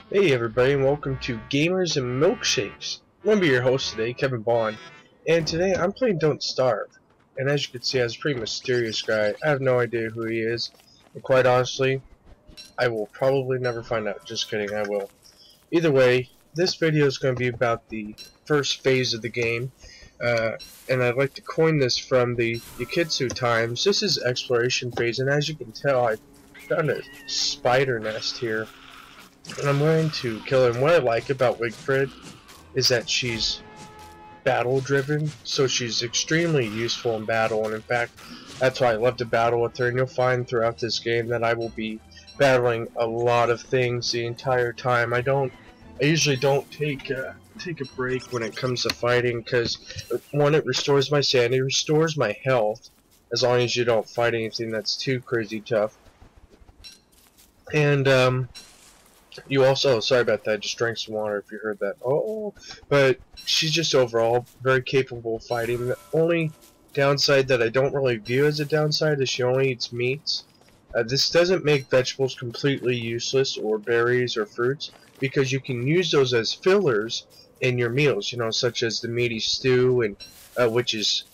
Hey everybody, and welcome to Gamers and Milkshakes. I'm going to be your host today, Kevin Bond, and today I'm playing Don't Starve. And as you can see, I was a pretty mysterious guy. I have no idea who he is, and quite honestly, I will probably never find out. Just kidding, I will. Either way, this video is going to be about the first phase of the game, and I'd like to coin this from the Yukitsu times. This is exploration phase, and as you can tell, I found a spider nest here. And I'm going to kill her. And what I like about Wigfrid is that she's battle driven, so she's extremely useful in battle, and in fact that's why I love to battle with her. And you'll find throughout this game that I will be battling a lot of things the entire time. I usually don't take a break when it comes to fighting, because one, it restores my sanity, restores my health, as long as you don't fight anything that's too crazy tough. And you also, sorry about that, just drank some water if you heard that. Oh, but she's just overall very capable of fighting. The only downside that I don't really view as a downside is she only eats meats. This doesn't make vegetables completely useless, or berries or fruits, because you can use those as fillers in your meals, you know, such as the meaty stew, and which is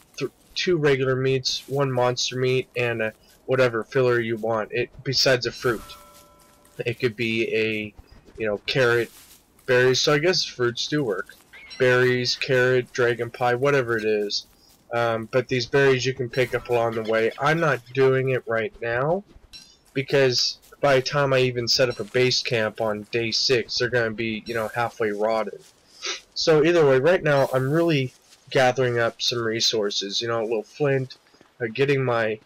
2 regular meats, 1 monster meat, and whatever filler you want, besides a fruit. It could be a, you know, carrot, berries, so I guess fruits do work. Berries, carrot, dragon pie, whatever it is. But these berries you can pick up along the way. I'm not doing it right now, because by the time I even set up a base camp on day 6, they're going to be, you know, halfway rotted. So either way, right now I'm really gathering up some resources, you know, a little flint, getting my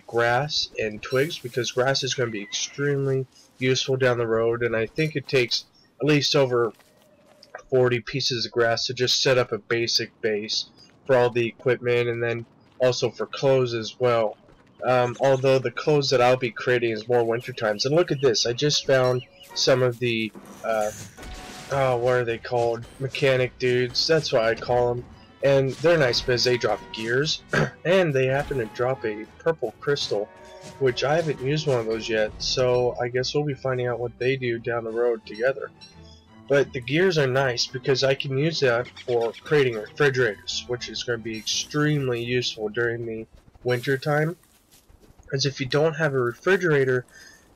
grass and twigs, because grass is going to be extremely useful down the road, and I think it takes at least over 40 pieces of grass to just set up a basic base for all the equipment, and then also for clothes as well. Although the clothes that I'll be creating is more winter times. And look at this, I just found some of the what are they called? Mechanic dudes, that's what I call them. And they're nice because they drop gears, and they happen to drop a purple crystal, which I haven't used one of those yet, so I guess we'll be finding out what they do down the road together. But the gears are nice because I can use that for creating refrigerators, which is going to be extremely useful during the winter time. As if you don't have a refrigerator,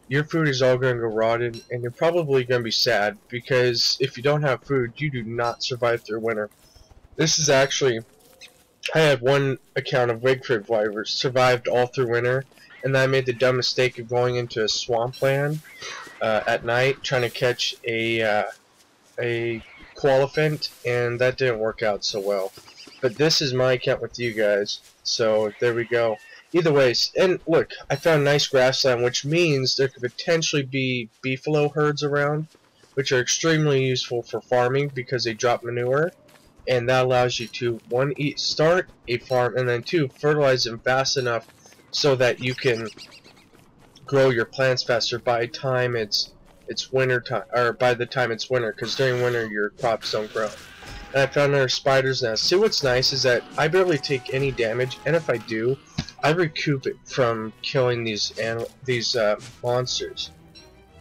your food is all going to go rotten, and you're probably going to be sad, because if you don't have food, you do not survive through winter. This is actually, I had one account of Wigfrid where I survived all through winter, and then I made the dumb mistake of going into a swampland at night trying to catch a qualiphant, and that didn't work out so well. But this is my account with you guys, so there we go. Either way, and look, I found nice grassland, which means there could potentially be beefalo herds around, which are extremely useful for farming because they drop manure. And that allows you to, 1, start a farm, and then 2, fertilize them fast enough so that you can grow your plants faster by the time it's winter time, or by the time it's winter, because during winter your crops don't grow. And I found another spider's nest. See, what's nice is that I barely take any damage, and if I do, I recoup it from killing these monsters.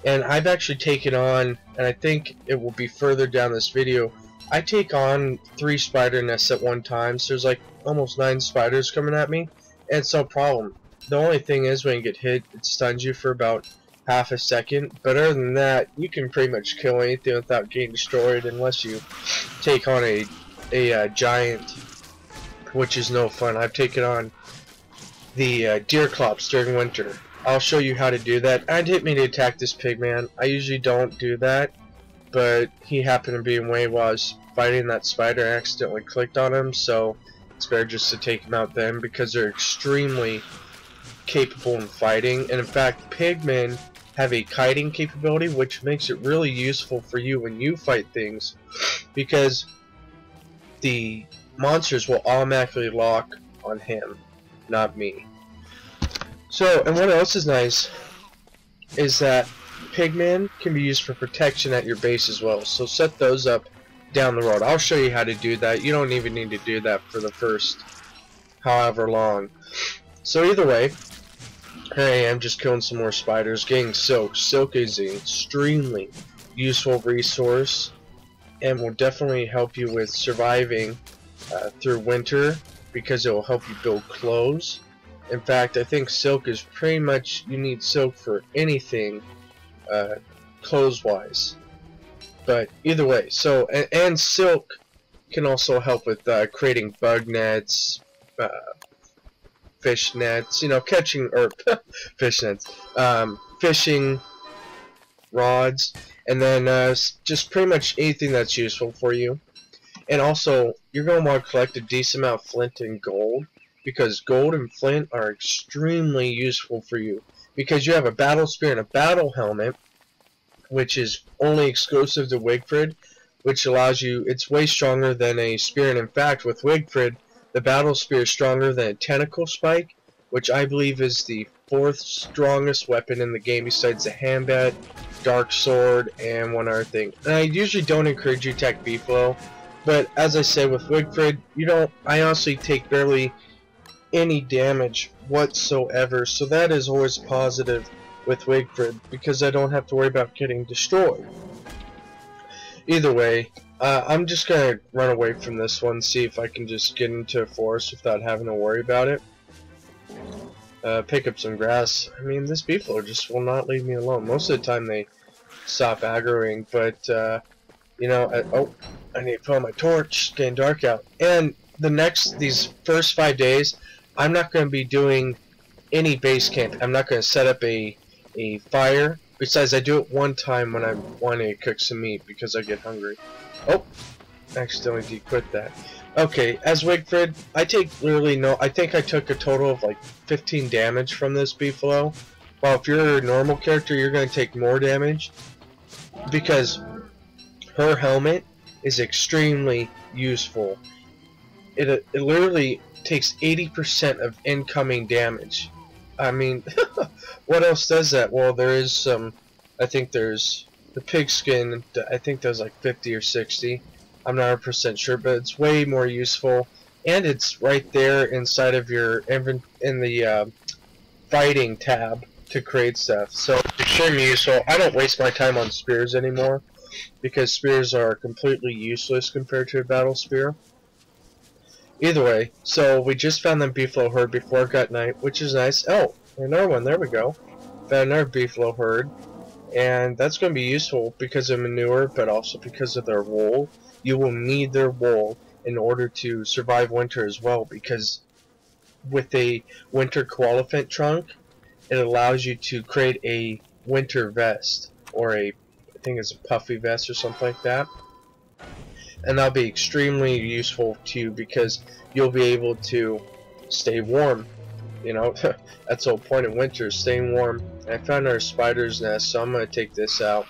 And I've actually taken on, and I think it will be further down this video, I take on 3 spider nests at one time, so there's like almost 9 spiders coming at me, and it's no problem. The only thing is, when you get hit, it stuns you for about half a second, but other than that, you can pretty much kill anything without getting destroyed, unless you take on a giant, which is no fun. I've taken on the deer clops during winter. I'll show you how to do that. I'd hit me to attack this pigman. I usually don't do that, but he happened to be in way while I was fighting that spider. I accidentally clicked on him, so it's better just to take him out then, because they're extremely capable in fighting. And in fact, pigmen have a kiting capability, which makes it really useful for you when you fight things, because the monsters will automatically lock on him, not me. So, and what else is nice is that pigmen can be used for protection at your base as well, so set those up down the road. I'll show you how to do that. You don't even need to do that for the first however long. So either way, here I am just killing some more spiders, getting silk. Silk is extremely useful resource and will definitely help you with surviving through winter, because it will help you build clothes. In fact, I think silk is pretty much, you need silk for anything clothes wise. But either way, so and silk can also help with creating bug nets, fish nets, you know, catching, or fish nets, fishing rods, and then just pretty much anything that's useful for you. And also, you're going to want to collect a decent amount of flint and gold, because gold and flint are extremely useful for you, because you have a battle spear and a battle helmet, which is only exclusive to Wigfrid, which allows you, it's way stronger than a spear, and in fact, with Wigfrid, the battle spear is stronger than a tentacle spike, which I believe is the 4th strongest weapon in the game besides the handbat, dark sword, and one other thing. And I usually don't encourage you to attack Beefalo, but as I say with Wigfrid, I honestly take barely any damage whatsoever, so that is always positive with Wigfrid, because I don't have to worry about getting destroyed. Either way, I'm just gonna run away from this one, see if I can just get into a forest without having to worry about it. Pick up some grass. I mean, this Beefalo just will not leave me alone. Most of the time they stop aggroing, but you know, I need to put on my torch. It's getting dark out. And these first 5 days, I'm not going to be doing any base camp. I'm not going to set up a fire. Besides, I do it one time when I'm wanting to cook some meat because I get hungry. Oh, accidentally de-quit that. Okay, as Wigfrid, I take literally I think I took a total of like 15 damage from this Beefalo. While if you're a normal character, you're going to take more damage, because her helmet is extremely useful. It literally takes 80% of incoming damage. I mean, what else does that? Well, there is some, I think there's the pigskin, I think there's like 50 or 60. I'm not 100% sure, but it's way more useful. And it's right there inside of your, in the fighting tab to create stuff. So it's extremely useful. I don't waste my time on spears anymore, because spears are completely useless compared to a battle spear. Either way, so we just found the Beefalo herd before it got night, which is nice. Oh, another one, there we go. Found another Beefalo herd, and that's going to be useful because of manure, but also because of their wool. You will need their wool in order to survive winter as well, because with a winter qualifiant trunk, it allows you to create a winter vest, or I think it's a puffy vest or something like that. And that'll be extremely useful to you, because you'll be able to stay warm. You know, that's the whole point of winter, staying warm. And I found our spider's nest, so I'm going to take this out.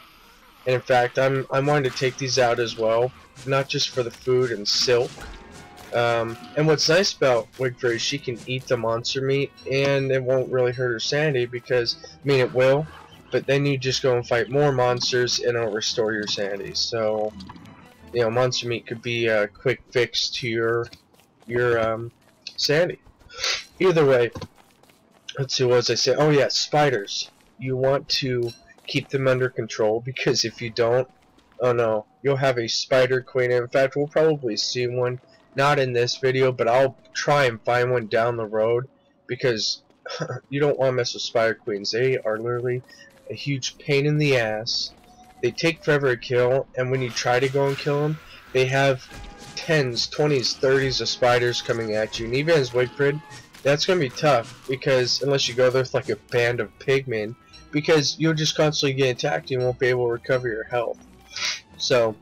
And in fact, I'm wanting to take these out as well, not just for the food and silk. And what's nice about Wigfrid is she can eat the monster meat, and it won't really hurt her sanity, because, I mean, it will, but then you just go and fight more monsters and it'll restore your sanity. So, you know, monster meat could be a quick fix to your sanity. Either way, let's see, what was I saying? Oh yeah, spiders. You want to keep them under control, because if you don't, oh no, you'll have a spider queen. In fact, we'll probably see one, not in this video, but I'll try and find one down the road, because you don't want to mess with spider queens. They are literally a huge pain in the ass. They take forever to kill, and when you try to go and kill them, they have 10s, 20s, 30s of spiders coming at you. And even as Wigfrid, that's going to be tough, because unless you go there with like a band of pigmen, because you'll just constantly get attacked and you won't be able to recover your health. So,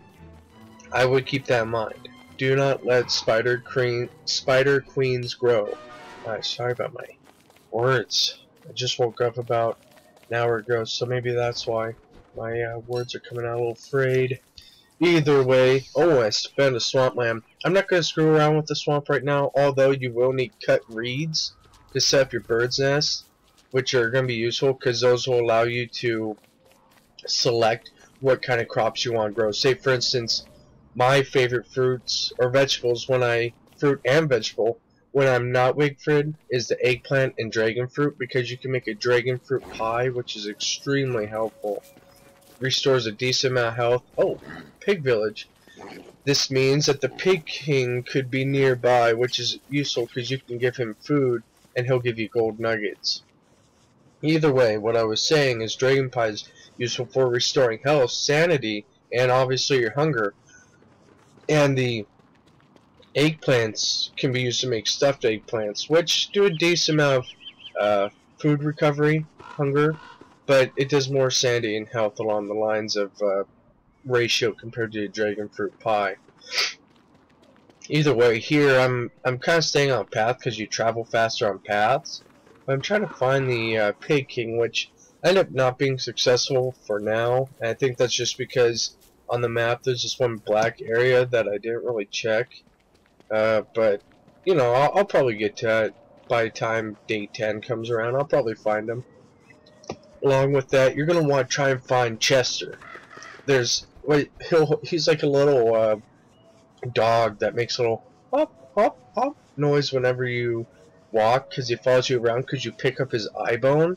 I would keep that in mind. Do not let spider queens grow. Sorry about my words. I just woke up about an hour ago, so maybe that's why my words are coming out a little frayed. Either way, oh, I found a swampland. I'm not going to screw around with the swamp right now, although you will need cut reeds to set up your bird's nest, which are going to be useful, because those will allow you to select what kind of crops you want to grow. Say, for instance, my favorite fruits or vegetables fruit and vegetable, when I'm not Wigfrid, is the eggplant and dragon fruit, because you can make a dragon fruit pie, which is extremely helpful. restores a decent amount of health. Oh, pig village. This means that the pig king could be nearby, which is useful because you can give him food and he'll give you gold nuggets. Either way, what I was saying is dragon pie is useful for restoring health, sanity, and obviously your hunger. And the eggplants can be used to make stuffed eggplants, which do a decent amount of food recovery, hunger, but it does more sanity and health along the lines of ratio compared to dragon fruit pie. Either way, here I'm kind of staying on path because you travel faster on paths. But I'm trying to find the Pig King, which ended up not being successful for now. And I think that's just because on the map there's just one black area that I didn't really check. But you know, I'll probably get to it by the time day 10 comes around. I'll probably find him. Along with that, you're gonna want to try and find Chester. He's like a little dog that makes a little hop hop hop noise whenever you walk, because he follows you around because you pick up his eye bone,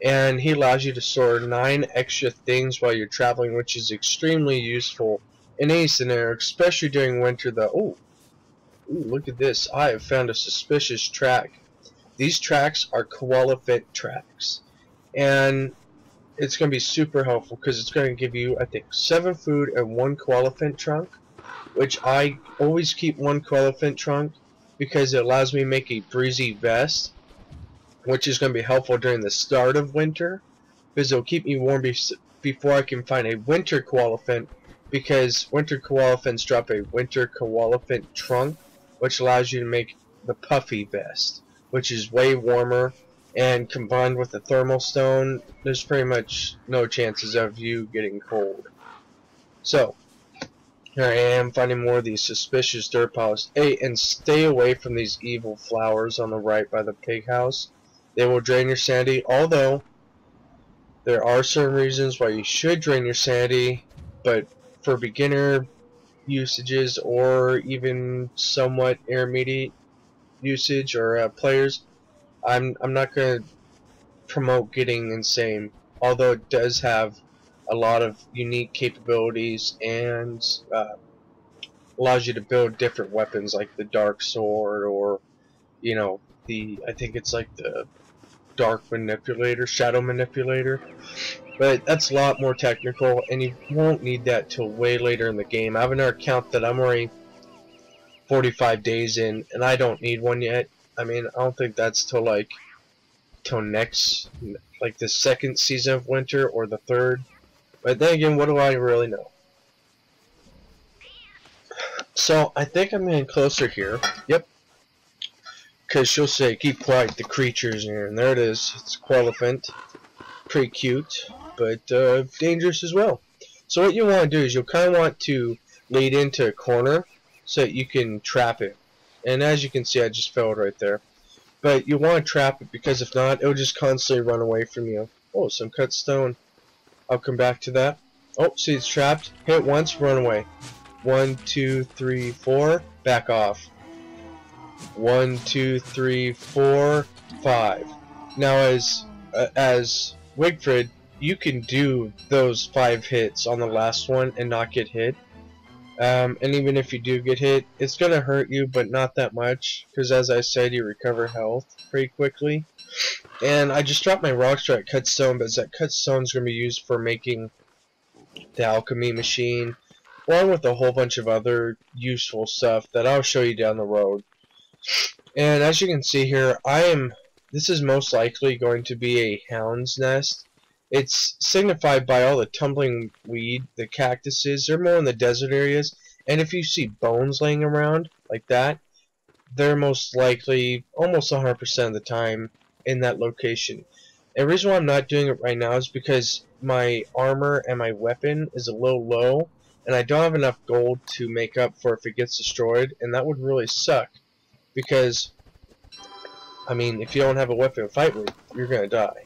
and he allows you to store 9 extra things while you're traveling, which is extremely useful in any scenario, especially during winter. Ooh, look at this. I have found a suspicious track. These tracks are koala-fit tracks, and it's going to be super helpful because it's going to give you, I think, 7 food and 1 koala-fit trunk, which I always keep 1 koala-fit trunk because it allows me to make a breezy vest, which is going to be helpful during the start of winter because it'll keep me warm before I can find a winter koala-fit, because winter koala-fins drop a winter koala-fit trunk, which allows you to make the puffy vest, which is way warmer, and combined with the thermal stone, there's pretty much no chances of you getting cold. So here I am finding more of these suspicious dirt piles. Hey, and stay away from these evil flowers on the right by the pig house. They will drain your sanity, although there are certain reasons why you should drain your sanity, but for beginner usages or even somewhat intermediate usage or players, I'm not going to promote getting insane, although it does have a lot of unique capabilities and allows you to build different weapons like the dark sword, or you know, I think it's like the dark manipulator, shadow manipulator, but that's a lot more technical and you won't need that till way later in the game. I have another account that I'm already 45 days in and I don't need one yet. I mean, I don't think that's till next, like the 2nd season of winter or the 3rd. But then again, what do I really know? So I think I'm getting closer here. Yep. Because she'll say, keep quiet, the creature's here. And there it is. It's Qualiphant. Pretty cute, but dangerous as well. So what you want to do is you'll kind of want to lead into a corner so that you can trap it. And as you can see, I just fell right there. But you want to trap it because if not, it'll just constantly run away from you. Oh, some cut stone. I'll come back to that. Oh, see, it's trapped. Hit once, run away. 1, 2, 3, 4. Back off. 1, 2, 3, 4, 5. Now, as Wigfrid, you can do those 5 hits on the last one and not get hit. And even if you do get hit, it's gonna hurt you, but not that much, because as I said, you recover health pretty quickly. And I just dropped my rock strike cut stone, but that cut stone is gonna be used for making the alchemy machine, along with a whole bunch of other useful stuff that I'll show you down the road. And as you can see here, this is most likely going to be a hound's nest. It's signified by all the tumbling weed, the cactuses. They're more in the desert areas, and if you see bones laying around like that, they're most likely almost 100% of the time in that location. And the reason why I'm not doing it right now is because my armor and my weapon is a little low, and I don't have enough gold to make up for if it gets destroyed, and that would really suck. Because, I mean, if you don't have a weapon to fight with, you're gonna die.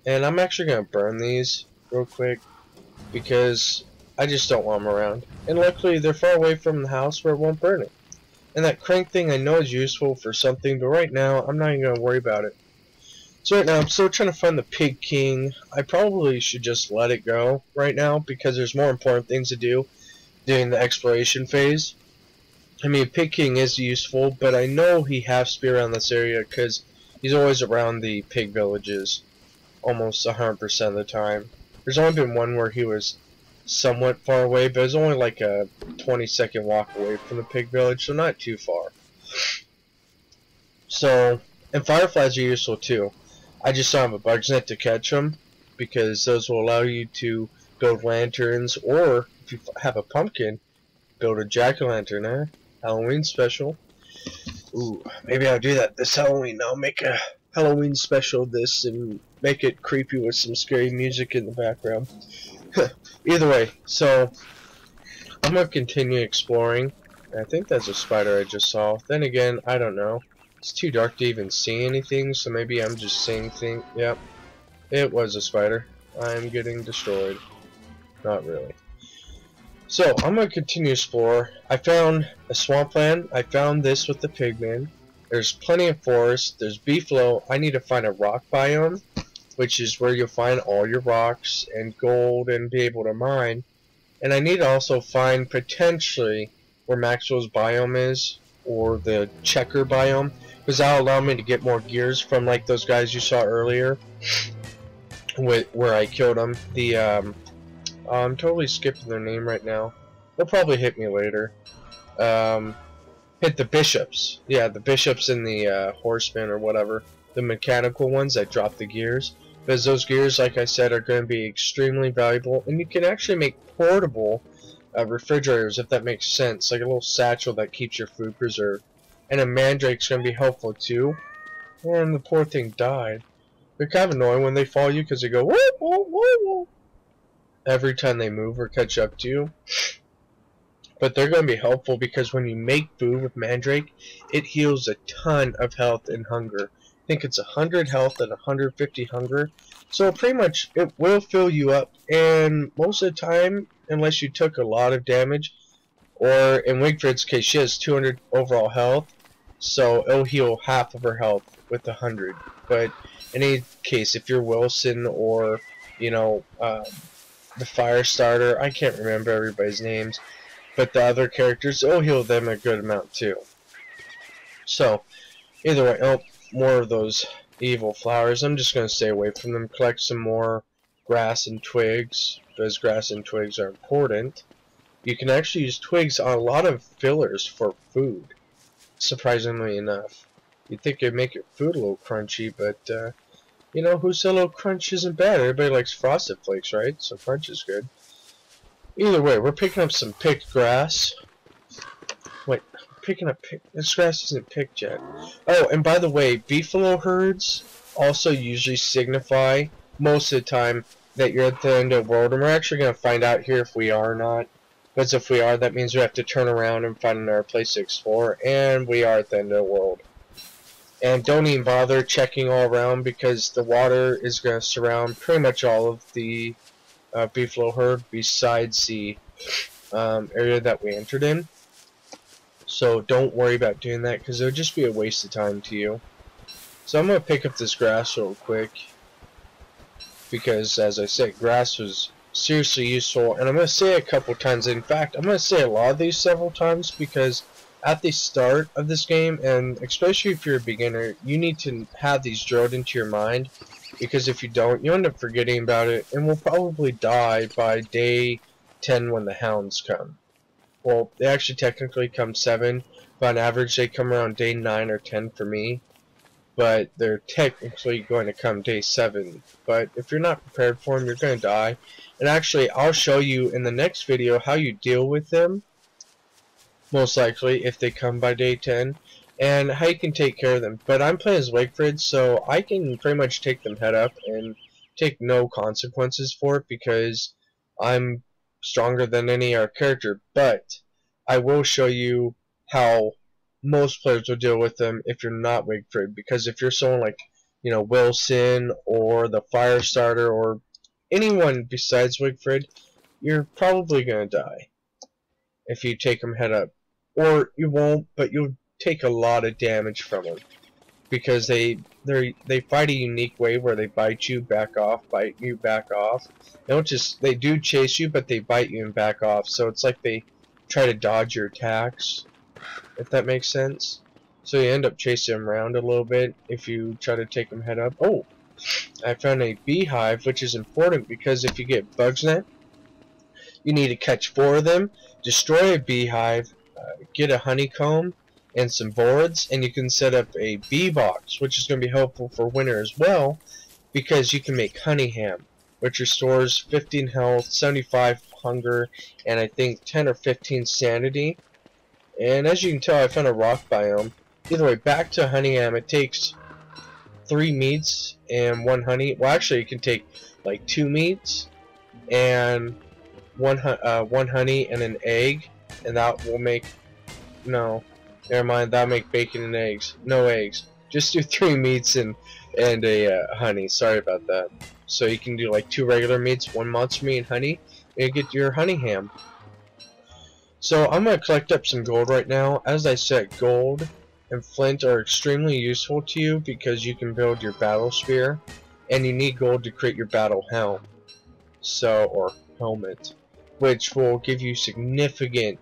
And I'm actually gonna burn these real quick because I just don't want them around. And luckily, they're far away from the house where it won't burn it. And that crank thing I know is useful for something, but right now, I'm not even gonna worry about it. So right now I'm still trying to find the Pig King. I probably should just let it go right now because there's more important things to do during the exploration phase. I mean, Pig King is useful, but I know he has to be around this area because he's always around the pig villages almost 100% of the time. There's only been one where he was somewhat far away, but it was only like a 20-second walk away from the pig village, so not too far. So, and fireflies are useful too. I just don't have a bug's net to catch them because those will allow you to build lanterns, or if you have a pumpkin, build a jack-o'-lantern, eh? Halloween special. Ooh, maybe I'll do that this Halloween. I'll make a Halloween special of this and make it creepy with some scary music in the background. Either way, so I'm gonna continue exploring. I think that's a spider I just saw. Then again, I don't know. It's too dark to even see anything, so maybe I'm just seeing things. Yep, it was a spider. I'm getting destroyed. Not really. So, I'm going to continue to explore. I found a swampland. I found this with the pigmen. There's plenty of forest. There's Beefalo. I need to find a rock biome, which is where you'll find all your rocks and gold and be able to mine. And I need to also find potentially where Maxwell's biome is, or the checker biome, because that'll allow me to get more gears from like those guys you saw earlier, where I killed them. I'm totally skipping their name right now. They'll probably hit me later. Hit the bishops. Yeah, the bishops and the horsemen or whatever. The mechanical ones that drop the gears. Because those gears, like I said, are going to be extremely valuable. And you can actually make portable refrigerators, if that makes sense. Like a little satchel that keeps your food preserved. And a mandrake's going to be helpful too. And the poor thing died. They're kind of annoying when they follow you because they go, whoa, whoa, whoa, whoa, every time they move or catch up to you. But they're going to be helpful because when you make food with mandrake, it heals a ton of health and hunger. I think it's 100 health and 150 hunger. So pretty much it will fill you up, and most of the time, unless you took a lot of damage, or in Wigfrid's case, she has 200 overall health, so it'll heal half of her health with 100. But in any case, if you're Wilson or, you know, the fire starter, I can't remember everybody's names, but the other characters, it'll heal them a good amount too. So, either way, oh, more of those evil flowers. I'm just going to stay away from them, collect some more grass and twigs, because grass and twigs are important. You can actually use twigs on a lot of fillers for food, surprisingly enough. You'd think it'd make your food a little crunchy, but, you know, who said a little crunch isn't bad? Everybody likes Frosted Flakes, right? So crunch is good. Either way, we're picking up some picked grass. Wait, picking up this grass isn't picked yet. Oh, and by the way, Beefalo herds also usually signify most of the time that you're at the end of the world, and we're actually going to find out here if we are or not. Because if we are, that means we have to turn around and find another place to explore, and we are at the end of the world. And don't even bother checking all around because the water is going to surround pretty much all of the Beefalo herd besides the area that we entered in. So don't worry about doing that because it would just be a waste of time to you. So I'm going to pick up this grass real quick because, as I said, grass was seriously useful. And I'm going to say it a couple times. In fact, I'm going to say a lot of these several times because at the start of this game, and especially if you're a beginner, you need to have these drilled into your mind, because if you don't, you end up forgetting about it, and will probably die by day 10 when the hounds come. Well, they actually technically come 7, but on average they come around day 9 or 10 for me, but they're technically going to come day 7. But if you're not prepared for them, you're going to die. And actually, I'll show you in the next video how you deal with them, most likely, if they come by day 10, and how you can take care of them. But I'm playing as Wigfrid, so I can pretty much take them head up and take no consequences for it because I'm stronger than any other character. But I will show you how most players will deal with them if you're not Wigfrid, because if you're someone like, you know, Wilson or the fire starter or anyone besides Wigfrid, you're probably going to die if you take them head up. Or you won't, but you'll take a lot of damage from them. because they fight a unique way where they bite you, back off, bite you, back off. They do chase you, but they bite you and back off. So it's like they try to dodge your attacks, if that makes sense. So you end up chasing them around a little bit if you try to take them head up. Oh, I found a beehive, which is important because if you get bugs in it, you need to catch 4 of them, destroy a beehive, get a honeycomb and some boards, and you can set up a bee box, which is going to be helpful for winter as well, because you can make honey ham, which restores 15 health, 75 hunger, and I think 10 or 15 sanity. And as you can tell, I found a rock biome. Either way, back to honey ham, it takes 3 meats and 1 honey. Well, actually, you can take like 2 meats and one honey and an egg, and that will make, no, never mind, that'll make bacon and eggs. No eggs. Just do 3 meats and a honey. Sorry about that. So you can do like 2 regular meats, 1 monster meat and honey, and you get your honey ham. So I'm gonna collect up some gold right now. As I said, gold and flint are extremely useful to you because you can build your battle spear, and you need gold to create your battle helm. So, or helmet, which will give you significant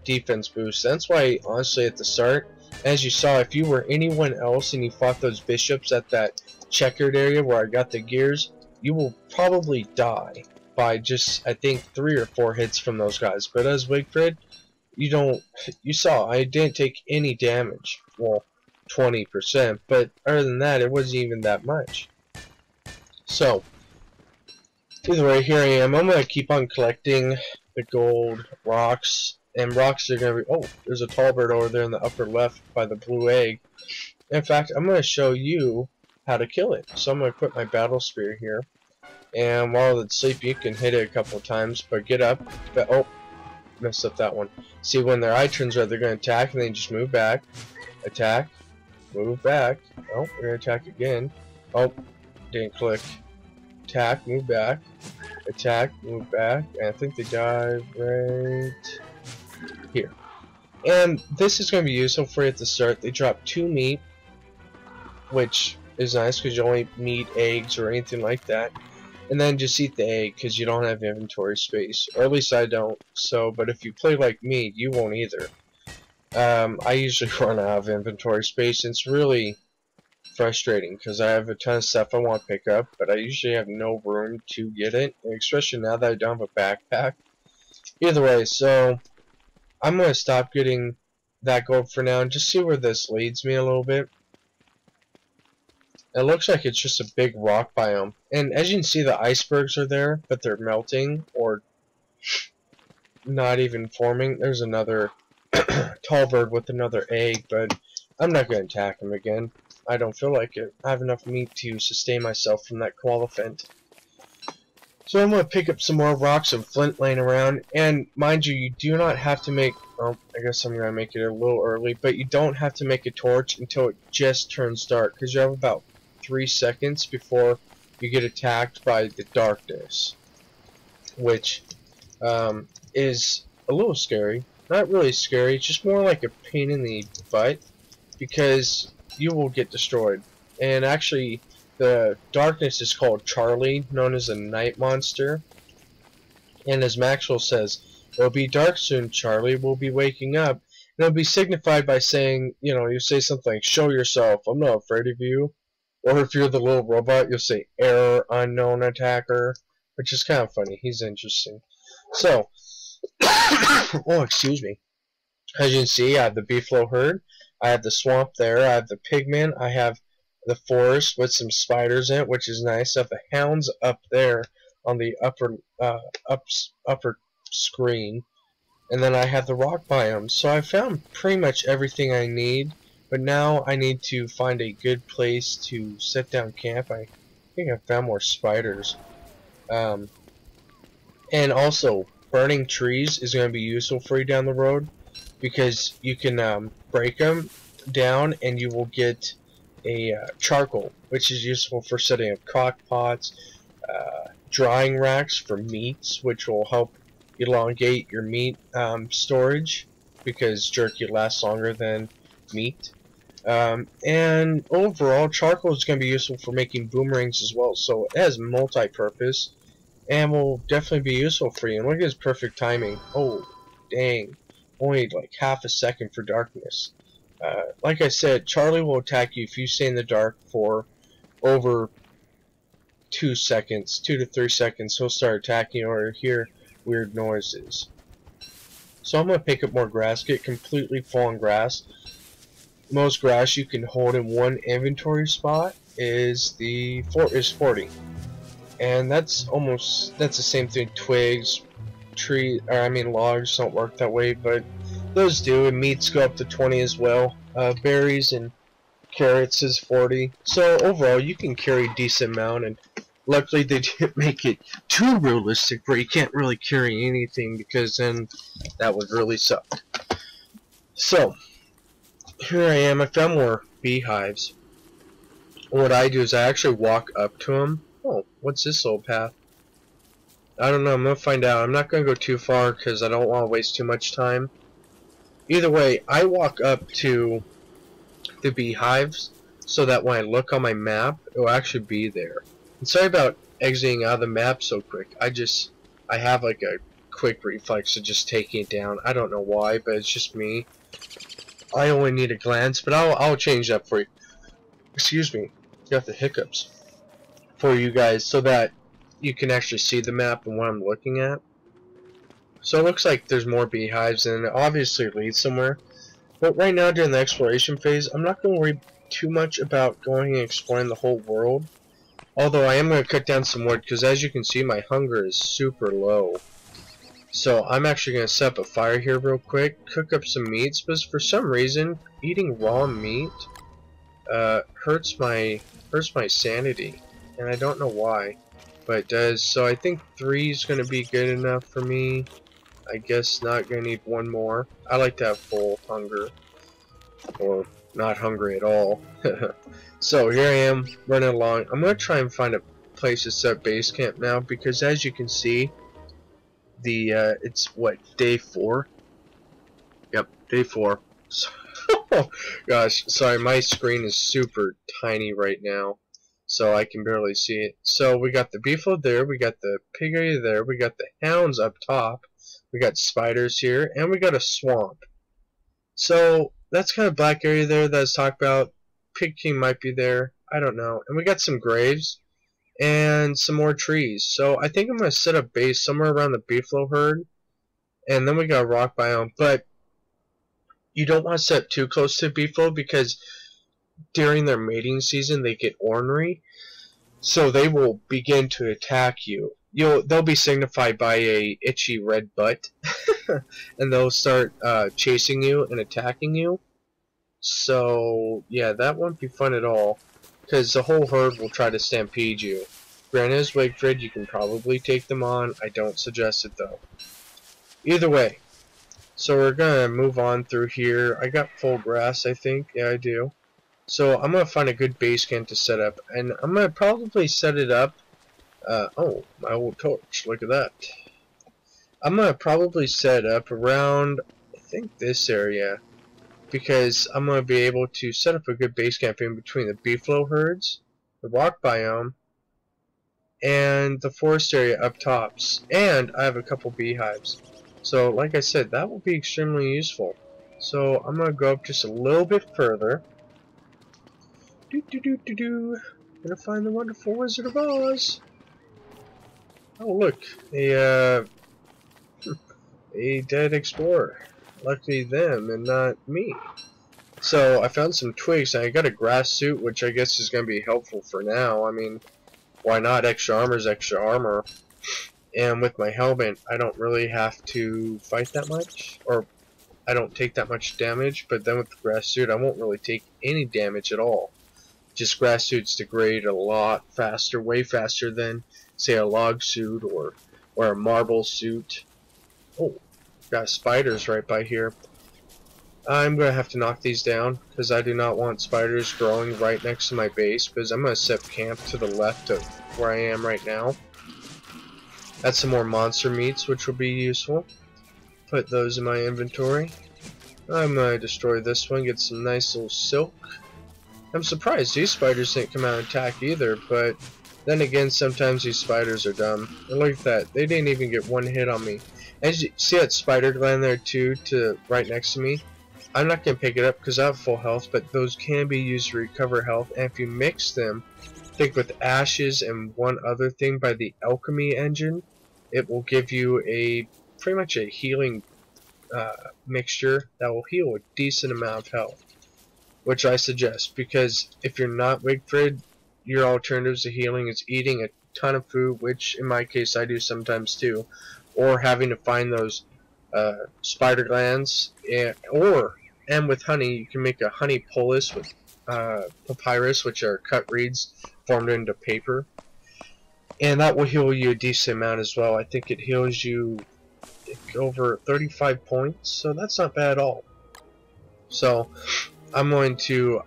defense boost. That's why, honestly, at the start, as you saw, if you were anyone else and you fought those bishops at that checkered area where I got the gears, you will probably die by just, I think, 3 or 4 hits from those guys. But as Wigfrid, you saw I didn't take any damage. Well, 20%, but other than that, it wasn't even that much. So, either way, here I am. I'm gonna keep on collecting the gold rocks, and rocks are gonna be. Oh, there's a tall bird over there in the upper left by the blue egg. In fact, I'm gonna show you how to kill it. So I'm gonna put my battle spear here, and while it's sleeping, you can hit it a couple of times. But get up. But, oh, messed up that one. See, when their eye turns red, they're gonna attack, and then just move back, attack, move back. Oh, we're gonna attack again. Oh, didn't click. Attack, move back, attack, move back, and I think they dive right here. And this is going to be useful for you at the start. They drop 2 meat, which is nice because you only need eggs or anything like that. And then just eat the egg because you don't have inventory space, or at least I don't. So, but if you play like me, you won't either. I usually run out of inventory space, and it's really frustrating because I have a ton of stuff I want to pick up, but I usually have no room to get it, especially now that I don't have a backpack. Either way, so I'm going to stop getting that gold for now and just see where this leads me a little bit. It looks like it's just a big rock biome, and as you can see, the icebergs are there, but they're melting or not even forming. There's another tall bird with another egg, but I'm not going to attack him again. I don't feel like it. I have enough meat to sustain myself from that qualifiant. So I'm going to pick up some more rocks and flint laying around. And mind you, you do not have to make... Oh, I guess I'm going to make it a little early. But you don't have to make a torch until it just turns dark. Because you have about 3 seconds before you get attacked by the darkness. Which is a little scary. Not really scary. It's just more like a pain in the butt. Because you will get destroyed. And actually, the darkness is called Charlie, known as a night monster. And as Maxwell says, it'll be dark soon, Charlie. We'll be waking up. And it'll be signified by saying, you know, you say something like, show yourself, I'm not afraid of you. Or if you're the little robot, you'll say, error, unknown attacker. Which is kind of funny. He's interesting. So, oh, excuse me. As you can see, I have the Beefalo herd. I have the swamp there. I have the pigmen. I have the forest with some spiders in it, which is nice. I have the hounds up there on the upper screen, and then I have the rock biome. So I found pretty much everything I need, but now I need to find a good place to set down camp. I think I found more spiders, and also burning trees is going to be useful for you down the road. Because you can break them down and you will get a charcoal, which is useful for setting up crock pots, drying racks for meats, which will help elongate your meat storage, because jerky lasts longer than meat. And overall, charcoal is going to be useful for making boomerangs as well. So it has multi-purpose and will definitely be useful for you. And look at his perfect timing. Oh, dang. Only like half a second for darkness. Like I said, Charlie will attack you if you stay in the dark for over 2 seconds, 2 to 3 seconds. He'll start attacking you or hear weird noises. So I'm going to pick up more grass, get completely fallen grass. Most grass you can hold in one inventory spot is 40. And that's the same thing. Twigs, logs don't work that way, but those do, and meats go up to 20 as well. Berries and carrots is 40. So overall, you can carry a decent amount, and luckily they didn't make it too realistic where you can't really carry anything, because then that would really suck. So here I am. I found more beehives. What I do is I actually walk up to them. Oh, what's this little path? I don't know. I'm going to find out. I'm not going to go too far because I don't want to waste too much time. Either way, I walk up to the beehives so that when I look on my map, it will actually be there. And sorry about exiting out of the map so quick. I have like a quick reflex of just taking it down. I don't know why, but it's just me. I only need a glance, but I'll change that for you. Excuse me. Got the hiccups. For you guys so that you can actually see the map and what I'm looking at. So it looks like there's more beehives and it obviously leads somewhere. But right now during the exploration phase, I'm not going to worry too much about going and exploring the whole world. Although I am going to cut down some wood because as you can see my hunger is super low. So I'm actually going to set up a fire here real quick, cook up some meats, but for some reason eating raw meat hurts my sanity. And I don't know why, but it does. So I think 3 is going to be good enough for me. I guess not going to need 1 more. I like to have full hunger, or not hungry at all. So here I am running along. I'm going to try and find a place to set base camp now because as you can see, it's what, day 4? Yep, day 4. So, oh gosh, sorry, my screen is super tiny right now. So I can barely see it. So we got the beefalo there, we got the pig area there, we got the hounds up top, we got spiders here, and we got a swamp. So that's kind of black area there that I was talking about. Pig king might be there, I don't know. And we got some graves and some more trees. So I think I'm going to set up base somewhere around the beefalo herd. And then we got a rock biome. But you don't want to set up too close to beefalo because during their mating season they get ornery, so they will begin to attack you. They'll be signified by a itchy red butt and they'll start chasing you and attacking you. So yeah, that won't be fun at all because the whole herd will try to stampede you. Granted, as Wigfrid, you can probably take them on. I don't suggest it though. Either way, so we're gonna move on through here. I got full grass, I think. Yeah, I do. So I'm going to find a good base camp to set up, and I'm going to probably set it up, oh, my old torch, look at that. I'm going to probably set up around, I think this area, because I'm going to be able to set up a good base camp in between the beefalo herds, the rock biome, and the forest area up tops, and I have a couple beehives. So like I said, that will be extremely useful. So I'm going to go up just a little bit further. Gonna find the wonderful Wizard of Oz. Oh look, a dead explorer. Luckily them and not me. So I found some twigs and I got a grass suit, which I guess is gonna be helpful for now. I mean, why not? Extra armor is extra armor. And with my helmet, I don't really have to fight that much, or I don't take that much damage. But then with the grass suit, I won't really take any damage at all. Just grass suits degrade a lot faster, way faster than, say, a log suit or a marble suit. Oh, got spiders right by here. I'm going to have to knock these down because I do not want spiders growing right next to my base because I'm going to set camp to the left of where I am right now. That's some more monster meats which will be useful. Put those in my inventory. I'm gonna destroy this one, get some nice little silk. I'm surprised these spiders didn't come out and attack either, but then again, sometimes these spiders are dumb. And look at that, they didn't even get one hit on me. As you see that spider gland there too, to right next to me. I'm not gonna pick it up because I have full health, but those can be used to recover health. And if you mix them, I think with ashes and one other thing by the alchemy engine, it will give you a pretty much a healing mixture that will heal a decent amount of health, which I suggest, because if you're not Wigfrid, your alternatives to healing is eating a ton of food, which in my case I do sometimes too, or having to find those spider glands, and with honey you can make a honey poultice with papyrus, which are cut reeds formed into paper, and that will heal you a decent amount as well. I think it heals you over 35 points, so that's not bad at all. So I'm going to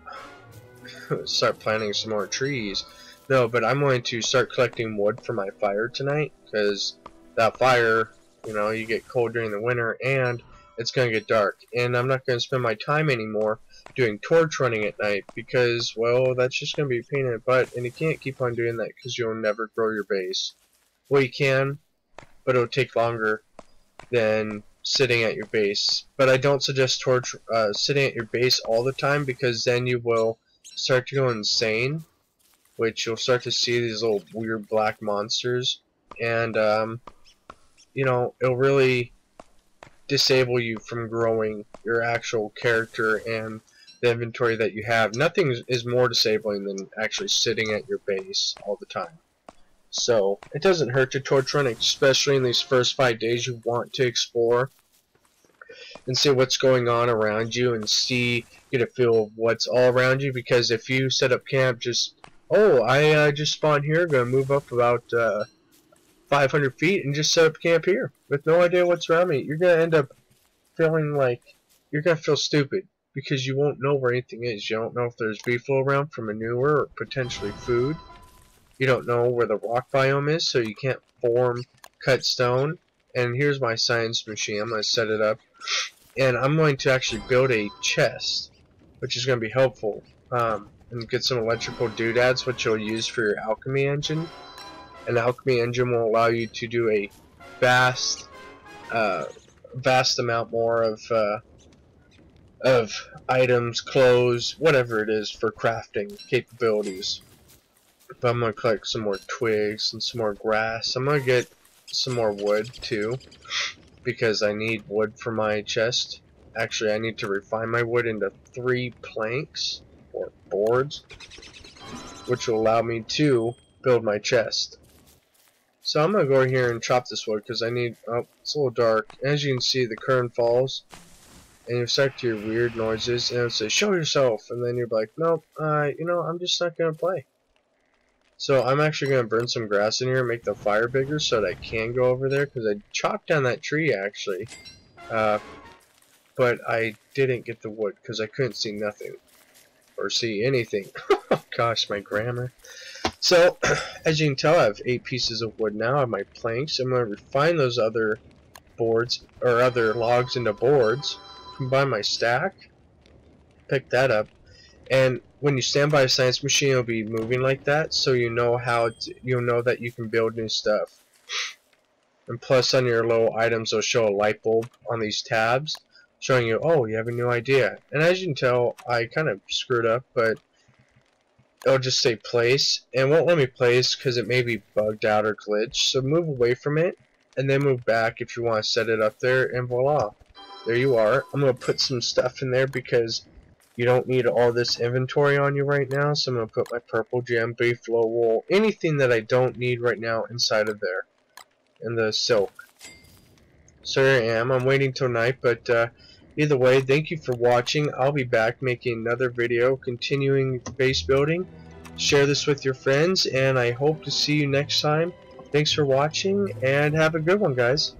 start planting some more trees. No, but I'm going to start collecting wood for my fire tonight, because that fire, you know, you get cold during the winter and it's going to get dark, and I'm not going to spend my time anymore doing torch running at night, because, well, that's just going to be a pain in the butt, and you can't keep on doing that because you'll never grow your base. Well, you can, but it'll take longer than sitting at your base. But I don't suggest sitting at your base all the time, because then you will start to go insane, which you'll start to see these little weird black monsters, and you know, it'll really disable you from growing your actual character and the inventory that you have. Nothing is more disabling than actually sitting at your base all the time. So it doesn't hurt to torch run, especially in these first 5 days. You want to explore and see what's going on around you, and get a feel of what's all around you, because if you set up camp I just spawned here, gonna move up about 500 feet and just set up camp here with no idea what's around me, you're gonna end up feeling like you're gonna feel stupid, because you won't know where anything is. You don't know if there's beefalo around for manure or potentially food. You don't know where the rock biome is, so you can't cut stone. And here's my science machine. I'm gonna set it up, and I'm going to actually build a chest, which is going to be helpful, and get some electrical doodads, which you'll use for your alchemy engine. An alchemy engine will allow you to do a vast amount more of items, clothes, whatever it is, for crafting capabilities. But I'm going to collect some more twigs and some more grass. I'm going to get some more wood too, because I need wood for my chest. Actually, I need to refine my wood into 3 planks or boards, which will allow me to build my chest. So I'm gonna go here and chop this wood, because I need. Oh, it's a little dark. As you can see, the curtain falls, and you start to hear weird noises, and it'll say, "Show yourself," and then you're like, "Nope, you know, I'm just not gonna play." So I'm actually gonna burn some grass in here and make the fire bigger so that I can go over there, because I chopped down that tree actually, but I didn't get the wood because I couldn't see nothing or see anything. Oh gosh, my grammar. So, as you can tell, I have 8 pieces of wood now. I have my planks. I'm going to refine those other boards, or other logs, into boards. Combine my stack. Pick that up. And when you stand by a science machine, it'll be moving like that, so you know you'll know that you can build new stuff. And plus, on your little items, they'll show a light bulb on these tabs, showing you, oh, you have a new idea. And as you can tell, I kind of screwed up, but it'll just say place, and it won't let me place because it may be bugged out or glitched. So move away from it, and then move back if you want to set it up there, and voila, there you are. I'm going to put some stuff in there because you don't need all this inventory on you right now, so I'm going to put my purple gem, beefalo wool, anything that I don't need right now inside of there, and the silk. So here I am. I'm waiting till night, but either way, thank you for watching. I'll be back making another video continuing base building. Share this with your friends, and I hope to see you next time. Thanks for watching, and have a good one, guys.